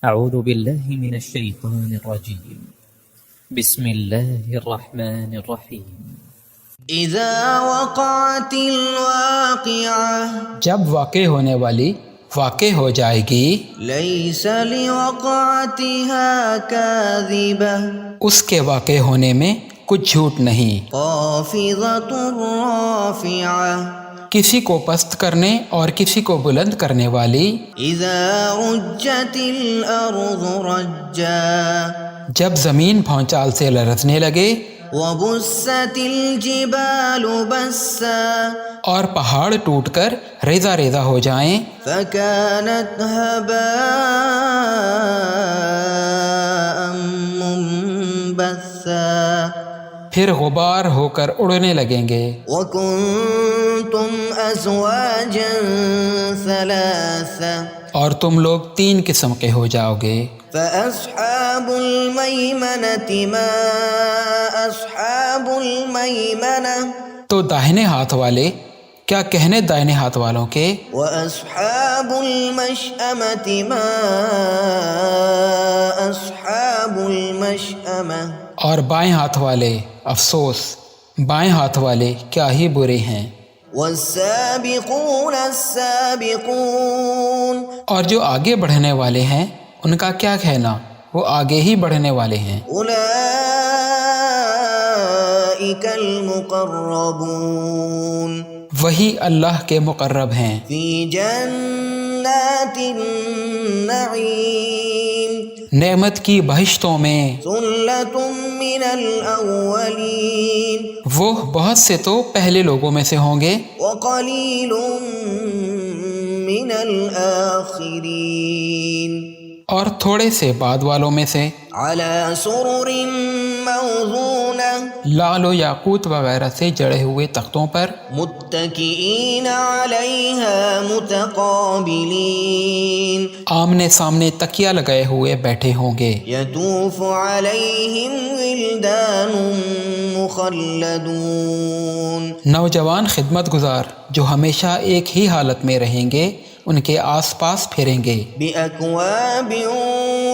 أعوذ بالله من الشيطان الرجيم بسم الله الرحمن الرحيم اذا وقعت الواقعة جب واقع ہونے والی واقع ہو جائے گی، ليس لوقعتها كاذبة اس کے واقع ہونے میں کچھ جھوٹ نہیں، خافضة رافعة کسی کو پست کرنے اور کسی کو بلند کرنے والی، اذا رجت الارض رجا جب زمین بھونچال سے لرزنے لگے وبست الجبال بسا اور پہاڑ ٹوٹ کر ریزہ ریزہ ہو جائیں فكانت هباء منبثا پھر غبار ہو کر اڑنے لگیں گے، وكنتم ازواجا ثلاثا اور تم لوگ 3 قسم کے ہو جاؤ گے۔ فأصحاب الميمنة ما أصحاب الميمنة تو داہنے ہاتھ والے کیا کہنے دائنے ہاتھ والوں کے، وأصحاب المشأمة ما أصحاب المشأمة اور بائیں ہاتھ والے افسوس، بائیں ہاتھ والے کیا ہی برے ہیں۔ والسابقون السابقون اور جو آگے بڑھنے والے ہیں ان کا کیا کہنا، وہ آگے ہی بڑھنے والے ہیں۔ أولئك المقربون وہی اللہ کے مقرب ہیں، في جنات النعيم نعمت کی بہشتوں میں۔ ثلة من الأولين وہ بہت سے تو پہلے لوگوں میں سے ہوں گے، وقليل من الآخرين اور تھوڑے سے بعد والوں میں سے۔ على سرر موضونة لال و یاقوت وغیرہ سے جڑے ہوئے تختوں پر، متكئين عليها متقابلين آمنے سامنے تکیہ لگائے ہوئے بیٹھے ہوں گے۔ يطوف عليهم ولدان مخلدون نوجوان خدمت گزار جو ہمیشہ ایک ہی حالت میں رہیں گے ان کے آس پاس پھریں گے، بأكواب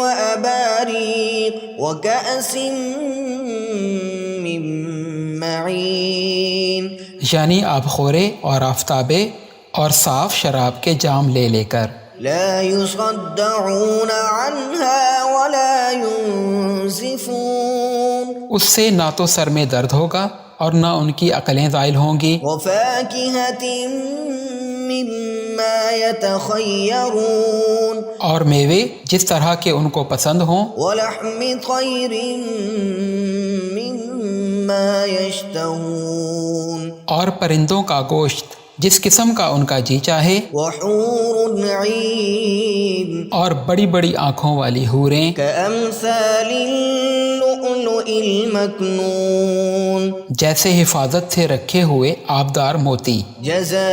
وأباريق وكأس من معين یعنی آبخورے اور آفتابے اور صاف شراب کے جام لے لے کر۔ لا يصدعون عنها ولا ينزفون اس سے نہ تو سر میں درد ہوگا اور نہ ان کی عقلیں زائل ہوں گی، وفاكهة مما يتخيرون اور میوے جس طرح کے ان کو پسند ہوں، ولحم طير مما يشتهون اور پرندوں کا گوشت جس قسم کا ان کا جی چاہے، وحور عين اور بڑی بڑی آنکھوں والی حوریں كأمثال اللؤلؤ المكنون جیسے حفاظت سے رکھے ہوئے آبدار موتی، جزاء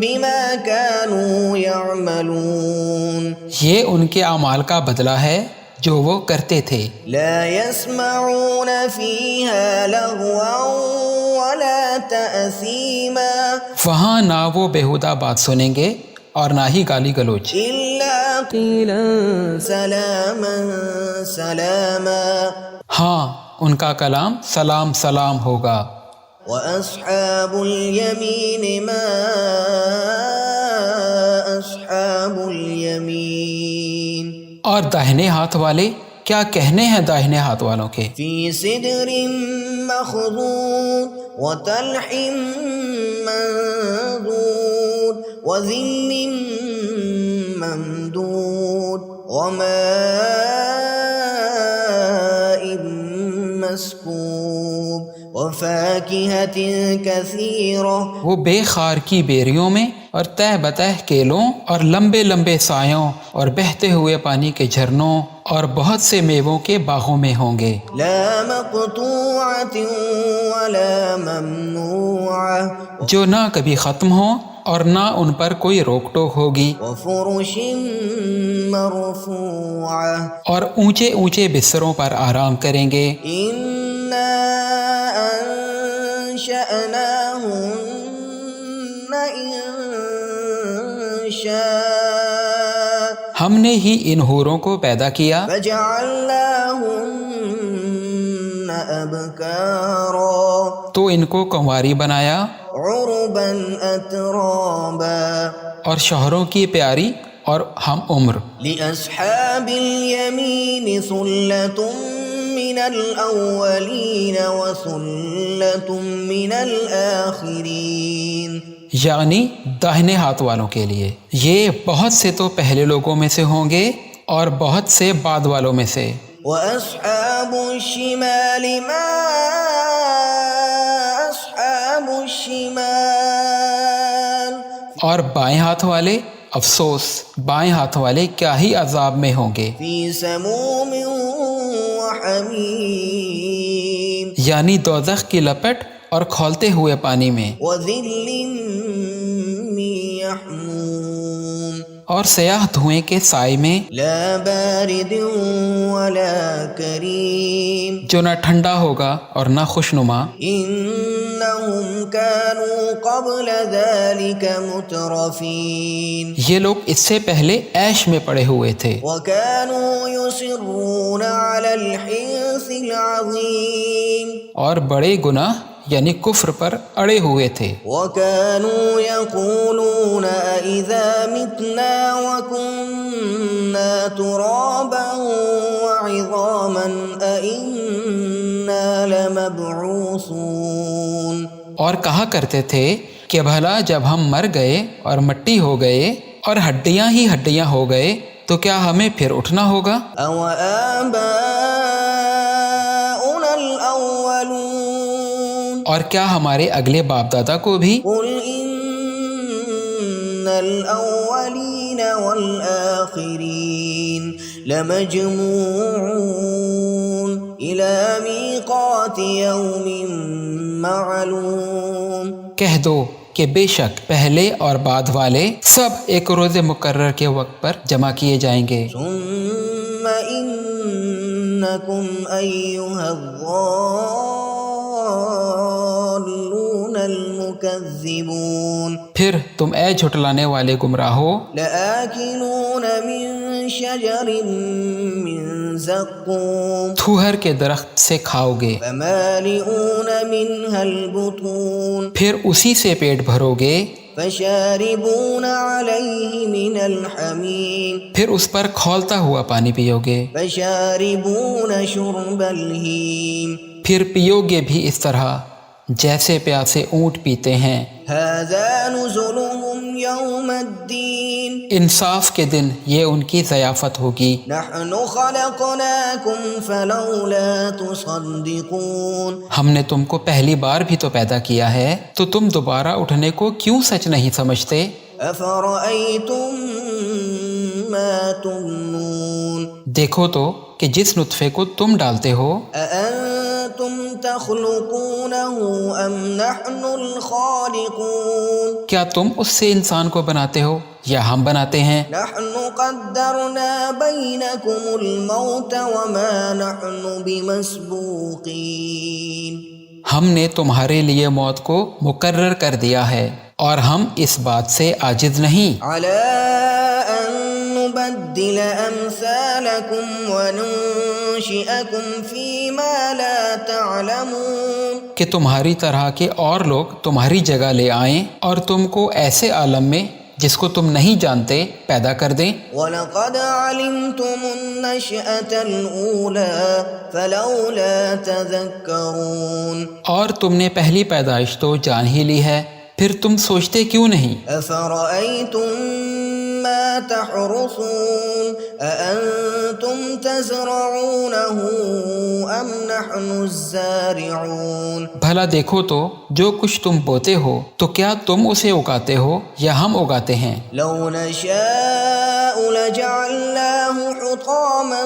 بما كانوا يعملون یہ ان کے اعمال کا بدلہ ہے جو وہ کرتے تھے۔ لا يسمعون فيها لغوا ولا تأثيما وہاں نہ وہ بیہودہ بات سنیں گے اور نہ ہی گالی گلوچ، إلا قيلا سلاما سلاما ہاں ان کا کلام سلام سلام ہوگا۔ وأصحاب اليمين ما أصحاب اليمين اور داہنے ہاتھ والے کیا کہنے ہیں داہنے ہاتھ والوں کے، في سدر مخضود وطلح منضود وظل ممدود وماء مسكوب وفاكهة كثيرة وہ بے خار کی بیریوں میں اور تہ بتہ کیلوں اور لمبے لمبے سایوں اور بہتے ہوئے پانی کے جھرنوں اور بہت سے میووں کے باغوں میں ہوں گے، لا مقطوعة ولا ممنوعة جو نہ کبھی ختم ہوں اور نہ ان پر کوئی روک ٹوک ہوگی، وفرش مرفوعة اور اونچے اونچے بستروں پر آرام کریں گے۔ إنا أنشأناهن إنشاء ہم نے ہی ان حوروں کو پیدا کیا فجعلناهن أبكارا تو ان کو کنواری بنایا عربا أترابا اور شوہروں کی پیاری اور ہم عمر. لأصحاب اليمين ثلة من الأولين وثلة من الآخرين. یعنی داہنے ہاتھ والوں کے لیے یہ بہت سے تو پہلے لوگوں میں سے ہوں گے اور بہت سے بعد والوں میں سے. وأصحاب الشمال ما أصحاب الشمال. اور بائیں ہاتھ والے افسوس بائیں ہاتھ والے کیا ہی عذاب میں ہوں گے. في سموم وحميم. یعنی دوزخ کی لپٹ اور کھولتے ہوئے پانی میں وظل من يحموم. اور سیاہ دھوئیں کے سائے میں لا بارد ولا كريم. جو نہ ٹھنڈا ہوگا اور نہ خوشنما. إنهم كانوا قبل ذلك مترفين. یہ لوگ اس سے پہلے عیش میں پڑے ہوئے تھے وكانوا يصرون على الحنث العظيم. اور بڑے گناہ یعنی کفر پر اڑے ہوئے تھے. وكانوا يقولون أإذا متنا وكنا ترابا وعظاما أإنا لمبعوثون. اور کہا کرتے تھے کہ بھلا جب ہم مر گئے اور مٹی ہو گئے اور ہڈیاں ہی ہڈیاں ہو گئے تو کیا ہمیں پھر اٹھنا ہوگا؟ أو آباؤنا الأولون. اور کیا ہمارے اگلے باپ دادا کو بھی؟ قل إن الأولين والآخرين لمجموعون إلى ميقات يوم معلوم. کہہ دو کہ بے شک پہلے اور بعد والے سب ایک روز مقرر کے وقت پر جمع کیے جائیں گے. ثم إنكم أيها الضالون المكذبون. پھر تم اے جھٹلانے والے گمراہو لآكلون من شجر من زقوم. تھوہر کے درخت سے کھاؤ گے فمالئون منها البطون. پھر اسی سے پیٹ بھرو گے فشاربون عليه من الحميم. پھر اس پر کھولتا ہوا پانی پیو گے فشاربون شرب الهيم. پھر پیو گے بھی اس طرح جیسے پیاسے اونٹ پیتے ہیں. هذا نزلهم يوم الدين. انصاف کے دن یہ ان کی ضیافت ہوگی. نحن خلقناكم فلولا تصدقون. ہم نے تم کو پہلی بار بھی تو پیدا کیا ہے تو تم دوبارہ اٹھنے کو کیوں سچ نہیں سمجھتے؟ أفرأيتم ما تمنون. دیکھو تو کہ جس نطفے کو تم ڈالتے ہو أأنتم تخلقونه أم نحن الخالقون. کیا تم اس سے انسان کو بناتے ہو یا ہم بناتے ہیں؟ نحن قدرنا بينكم الموت وما نحن بمسبوقين. ہم نے تمہارے لیے موت کو مقرر کر دیا ہے اور ہم اس بات سے عاجز نہیں على أن نبدل أمثالكم وننشئكم فيما لا تعلمون. کہ تمہاری طرح کے اور لوگ تمہاری جگہ لے آئیں اور تم کو ایسے عالم میں جس کو تم نہیں جانتے پیدا کر دیں. وَلَقَدْ عَلِمْتُمُ النَّشْأَةَ الْأُولَى فَلَوْلَا تَذَكَّرُونَ. اور تم نے پہلی پیدائش تو جان ہی لی ہے پھر تم سوچتے کیوں نہیں؟ أَفَرَأَيْتُم مَّا تَحْرُثُونَ أَأَنتُمْ تَزْرَعُونَهُ أَمْ نَحْنُ الزَّارِعُونَ. بھلا دیکھو تو جو کچھ تم بوتے ہو تو کیا تم اسے اگاتے ہو یا ہم اگاتے ہیں؟ لَوْ نَشَاءُ لَجَعَلْنَاهُ حُطَامًا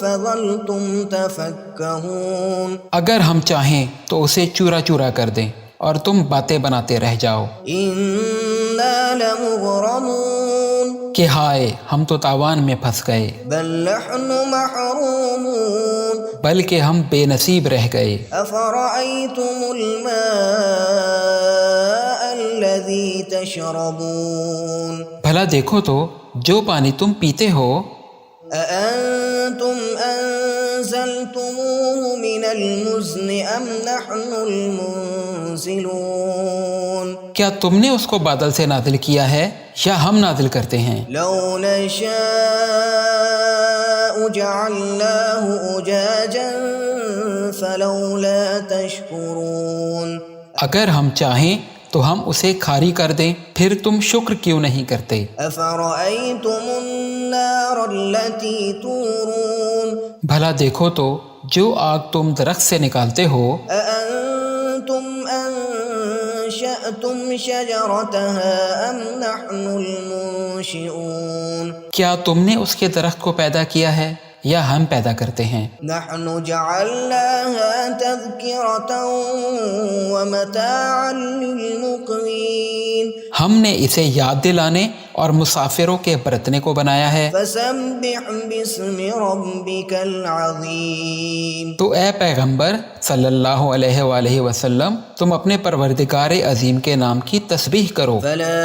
فَظَلْتُمْ تَفَكَّهُونَ. اگر ہم چاہیں تو اسے چورا چورا کر دیں اور تم باتیں بناتے رہ جاؤ إِنَّا لَمُغْرَمُونَ. کہ ہائے ہم تو تاوان میں پھنس گئے بل نحن محرومون. بلکہ ہم بے نصیب رہ گئے. أفرأيتم الماء الذي تشربون. بھلا دیکھو تو جو پانی تم پیتے ہو أأنتم أنزلتموه من المزن أم نحن المنزلون کیا تم نے اس کو بادل سے نازل کیا ہے یا ہم نازل کرتے ہیں؟ لو نشاء جعلناه أجاجا فلولا تشكرون اگر ہم چاہیں تو ہم اسے کھاری کر دیں، پھر تم شکر کیوں نہیں کرتے؟ أفرأيتم النار التي تورون بھلا دیکھو تو جو آگ تم درخت سے نکالتے ہو أأنتم أنشأتم شجرتها أم نحن المنشئون کیا تم نے اس کے درخت کو پیدا کیا ہے یا ہم پیدا کرتے ہیں؟ نحن جعلناها تذكرة ومتاعا للمقوين ہم نے اسے یاد دلانے اور مسافروں کے برتنے کو بنایا ہے۔ فسبح باسم ربك العظيم تو اے پیغمبر صلی اللہ علیہ وآلہ وسلم تم اپنے پروردگار عظیم کے نام کی تسبیح کرو۔ فلا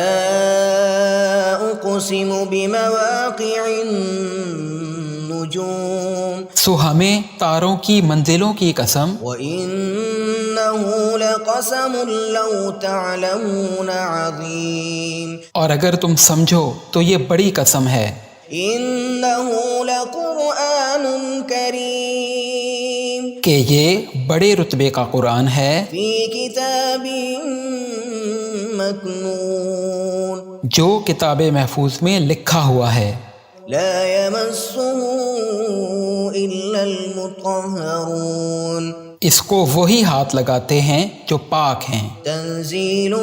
أقسم بمواقع النجوم سو ہمیں تاروں کی منزلوں کی قسم، وإنه لقسم لو تعلمون عظيم اور اگر تم سمجھو تو یہ بڑی قسم ہے۔ إنه لقرآن كريم کہ یہ بڑے رتبے کا قرآن ہے في كتاب مكنون جو کتاب محفوظ میں لکھا ہوا ہے۔ لا يمسه إلا المطهرون اس کو وہی ہاتھ لگاتے ہیں جو پاک ہیں۔ تنزيل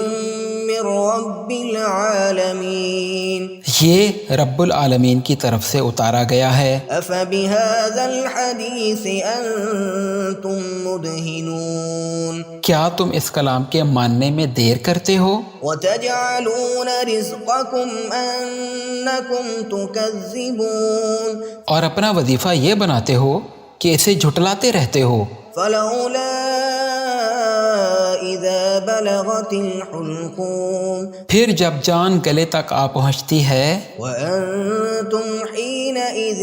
من رب العالمين یہ رب العالمین کی طرف سے اتارا گیا ہے۔ أفبهذا الحديث أنتم مدهنون کیا تم اس کلام کے ماننے میں دیر کرتے ہو؟ وتجعلون رزقكم أنكم تكذبون اور اپنا وظیفہ یہ بناتے ہو کہ اسے جھٹلاتے رہتے ہو۔ فلولا إذا بلغت الحلقوم پھر جب جان گلے تک آ پہنچتی ہے وأنتم حينئذ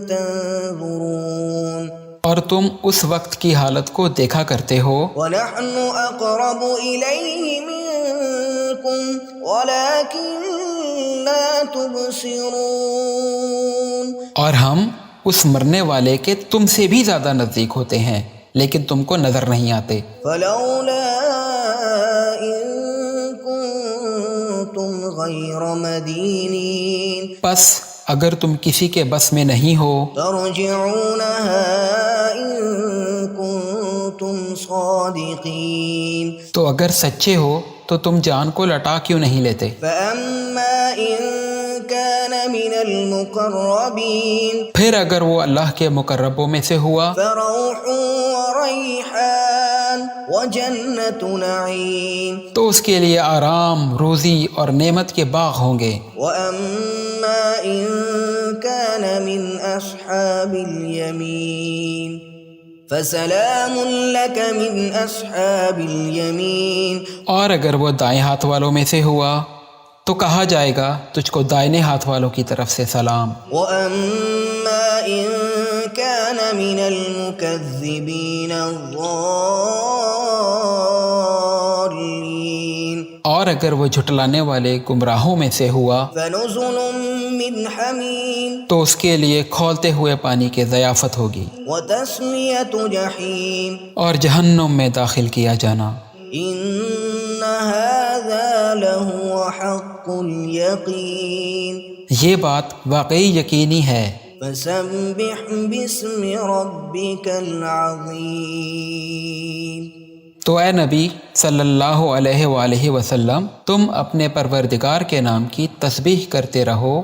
تنظرون اور تم اس وقت کی حالت کو دیکھا کرتے ہو، ونحن أقرب إليه منكم ولكن لا تبصرون اور ہم اس مرنے والے کے تم سے بھی زیادہ نزدیک ہوتے ہیں لیکن تم کو نظر نہیں آتے۔ فلولا إن كنتم غير مدينين پس اگر تم کسی کے بس میں نہیں ہو ترجعونها إن كنتم صادقين تو اگر سچے ہو تو تم جان کو لٹا کیوں نہیں لیتے؟ فأما إن كان من المقربين پھر اگر وہ اللہ کے مقربوں میں سے ہوا فروح وريحان وجنة نعيم تو اس کے لیے آرام، روزی اور نعمت کے باغ ہوں گے۔ وأما إن كان من أصحاب اليمين فسلام لك من أصحاب اليمين اور اگر وہ دائیں ہاتھ والوں میں سے ہوا تو کہا جائے گا تجھ کو دائنے ہاتھ والوں کی طرف سے سلام۔ وأما إن كان من المكذبين الضالين اور اگر وہ جھٹلانے والے گمراہوں میں سے ہوا فنزل من حميم تو اس کے لیے کھولتے ہوئے پانی کی ضیافت ہوگی وتسلية جحيم اور جہنم میں داخل کیا جانا۔ إن هذا لهو حق اليقين یہ بات واقعی یقینی ہے۔ فسبح باسم ربك العظيم تو اے نبی صلی اللہ علیہ وآلہ وسلم تم اپنے پروردگار کے نام کی تسبیح کرتے رہو